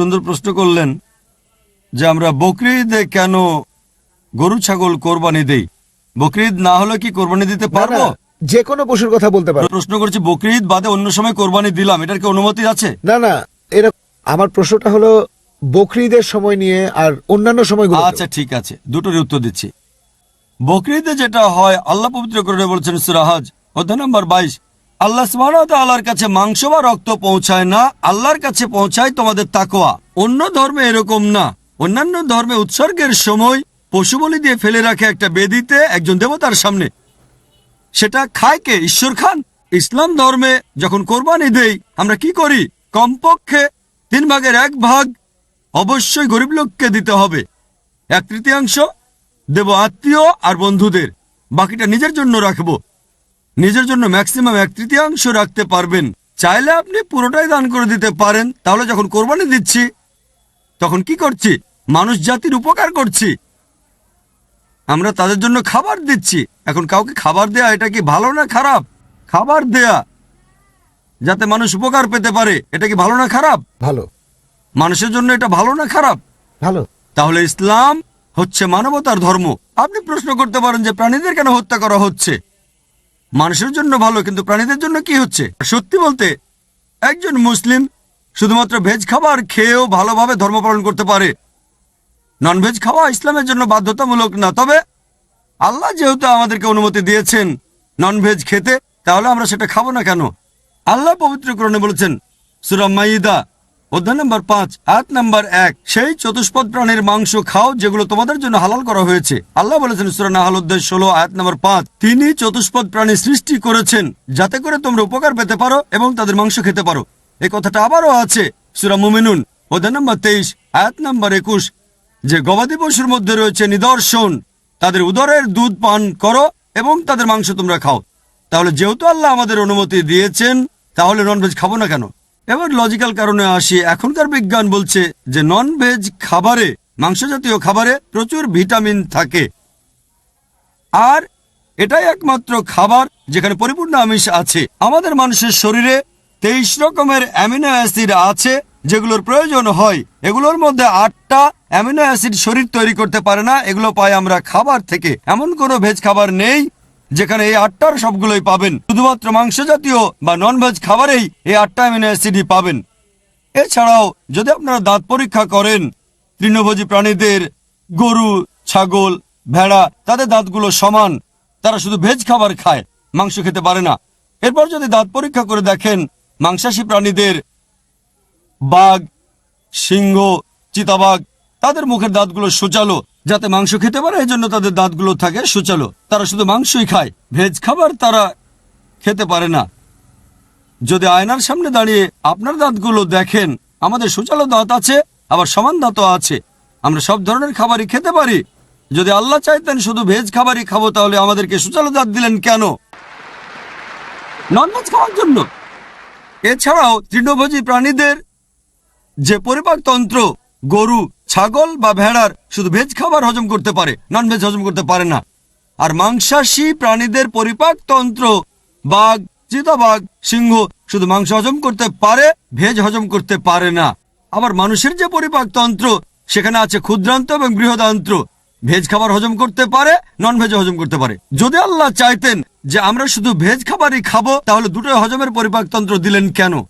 সুন্দর প্রশ্ন করলেন যে আমরা বকরি ঈদে কেন গরু ছাগল কোরবানি দেই। বকরি ঈদ না হলে কি কোরবানি দিতে পারবো? যে কোনো পশুর কথা বলতে পারো। প্রশ্ন করছি বকরি ঈদ বাদে অন্য সময় কোরবানি দিলাম, এটার কি অনুমতি আছে? না, আমার প্রশ্নটা হলো বকরি ঈদের সময় নিয়ে আর অন্যান্য সময়গুলো। আচ্ছা ঠিক আছে, দুটোর উত্তর দিচ্ছি। বকরি ঈদে যেটা হয়, আল্লাহ পবিত্র করে বলছেন সূরা হজ অধ্যায় নম্বর 22, আল্লাহ সুবহানাহু ওয়া তাআলার কাছে মাংস বা রক্ত পৌঁছায় না, আল্লাহর কাছে পৌঁছায় তোমাদের তাকওয়া। অন্য ধর্মে এরকম না। অন্যান্য ধর্মে উৎসর্গের সময় পশু বলি দিয়ে ফেলে রাখে একটা বেদিতে একজন দেবতার সামনে, সেটা খায় কে? ঈশ্বর খান। ইসলাম ধর্মে যখন কোরবানি দেই আমরা কি করি? কমপক্ষে 1/3 অবশ্যই গরিব লোককে দিতে হবে, 1/3 দেব আত্মীয় আর বন্ধুদের, বাকিটা নিজের জন্য রাখবো। নিজের জন্য ম্যাক্সিমাম 1/3 রাখতে পারবেন। চাইলে আপনি পুরোটাই দান করে দিতে পারেন। তাহলে যখন কোরবানি দিচ্ছি তখন কি করছি? মানুষ জাতির উপকার করছি, আমরা তাদের জন্য খাবার দিচ্ছি। এখন কাউকে খাবার দেয়া এটা কি ভালো না খারাপ? খাবার দেয়া যাতে মানুষ উপকার পেতে পারে, এটা কি ভালো না খারাপ? ভালো। মানুষের জন্য এটা ভালো না খারাপ? ভালো। তাহলে ইসলাম হচ্ছে মানবতার ধর্ম। আপনি প্রশ্ন করতে পারেন যে প্রাণীদের কেন হত্যা করা হচ্ছে? মানুষের জন্য ভালো, কিন্তু প্রাণীদের জন্য কি হচ্ছে? সত্যি বলতে একজন মুসলিম শুধুমাত্র ভেজ খাবার খেয়েও ভালোভাবে ধর্ম পালন করতে পারে। ননভেজ খাওয়া ইসলামের জন্য বাধ্যতামূলক না। তবে আল্লাহ যেহেতু আমাদেরকে অনুমতি দিয়েছেন ননভেজ খেতে, তাহলে আমরা সেটা খাবো না কেন? আল্লাহ পবিত্র কোরআনে বলেছেন সূরা মাইদা অধ্যায় নম্বর 5 আয়াত নম্বর 1, সেই চতুষ্পদ প্রাণীর মাংস খাও যেগুলো তোমাদের জন্য হালাল করা হয়েছে। আল্লাহ বলেছেন সূরা নাহল অধ্যায় 16 আয়াত নম্বর 5, তিনি চতুষ্পদ প্রাণী সৃষ্টি করেছেন যাতে করে তোমরা উপকার পেতে পারো এবং তাদের মাংস খেতে পারো। এই কথাটা আবারও আছে সূরা মুমিনুন অধ্যায় নম্বর 23 আয়াত নম্বর 21, যে গবাদি পশুর মধ্যে রয়েছে নিদর্শন, তাদের উদরের দুধ পান করো এবং তাদের মাংস তোমরা খাও। তাহলে যেহেতু আল্লাহ আমাদের অনুমতি দিয়েছেন, তাহলে ননভেজ খাবো না কেন? এবার লজিক্যাল কারণে আসি। এখনকার বিজ্ঞান বলছে যে ননভেজ খাবারে, মাংস জাতীয় খাবারে প্রচুর ভিটামিন থাকে, আর এটাই একমাত্র খাবার যেখানে পরিপূর্ণ আমিষ আছে। আমাদের মানুষের শরীরে 23 রকমের অ্যামিনো অ্যাসিড আছে যেগুলোর প্রয়োজন হয়। এগুলোর মধ্যে 8টা অ্যামিনো অ্যাসিড শরীর তৈরি করতে পারে না, এগুলো পাই আমরা খাবার থেকে। এমন কোনো ভেজ খাবার নেই যেখানে এই 8টার সবগুলোই পাবেন। শুধুমাত্র মাংস জাতীয় বা নন ভেজ খাবারেই এই 8টা অ্যামিনো অ্যাসিডই পাবেন। এছাড়াও যদি আপনারা দাঁত পরীক্ষা করেন তৃণভোজী প্রাণীদের, গরু, ছাগল, ভেড়া, তাদের দাঁতগুলো সমান, তারা শুধু ভেজ খাবার খায়, মাংস খেতে পারে না। এরপর যদি দাঁত পরীক্ষা করে দেখেন মাংসাশী প্রাণীদের, বাঘ, সিংহ, চিতাবাঘ, তাদের মুখের দাঁতগুলো সূচালো যাতে মাংস খেতে পারে, এই জন্য তাদের দাঁতগুলো থাকে সূচালো। তারা শুধু মাংসই খায়, ভেজ খাবার তারা খেতে পারে না। যদি আয়নার সামনে দাঁড়িয়ে আপনার দাঁতগুলো দেখেন, আমাদের সূচালো দাঁত আছে, আবার সমান দাঁতও আছে। আমরা সব ধরনের খাবারই খেতে পারি। যদি আল্লাহ চাইতেন শুধু ভেজ খাবারই খাবো, তাহলে আমাদেরকে সূচালো দাঁত দিলেন কেন? ননভেজ খাওয়ার জন্য। এছাড়াও তৃণভোজী প্রাণীদের যে পরিপাকতন্ত্র, গরু, ছাগল বা ভেড়ার শুধু ভেজ খাবার হজম করতে পারে, ননভেজ হজম করতে পারে না। আর মাংসাশী প্রাণীদের পরিপাকতন্ত্র, বাঘ, চিতাবাঘ, সিংহ শুধু মাংস হজম করতে পারে, ভেজ হজম করতে পারে না। আবার মানুষের যে পরিপাকতন্ত্র, সেখানে আছে ক্ষুদ্রান্ত এবং বৃহদান্ত্র, ভেজ খাবার হজম করতে পারে, নন ভেজ হজম করতে পারে। যদি আল্লাহ চাইতেন যে আমরা শুধু ভেজ খাবারই খাবো, তাহলে দুটোই হজমের পরিপাকতন্ত্র দিলেন কেন?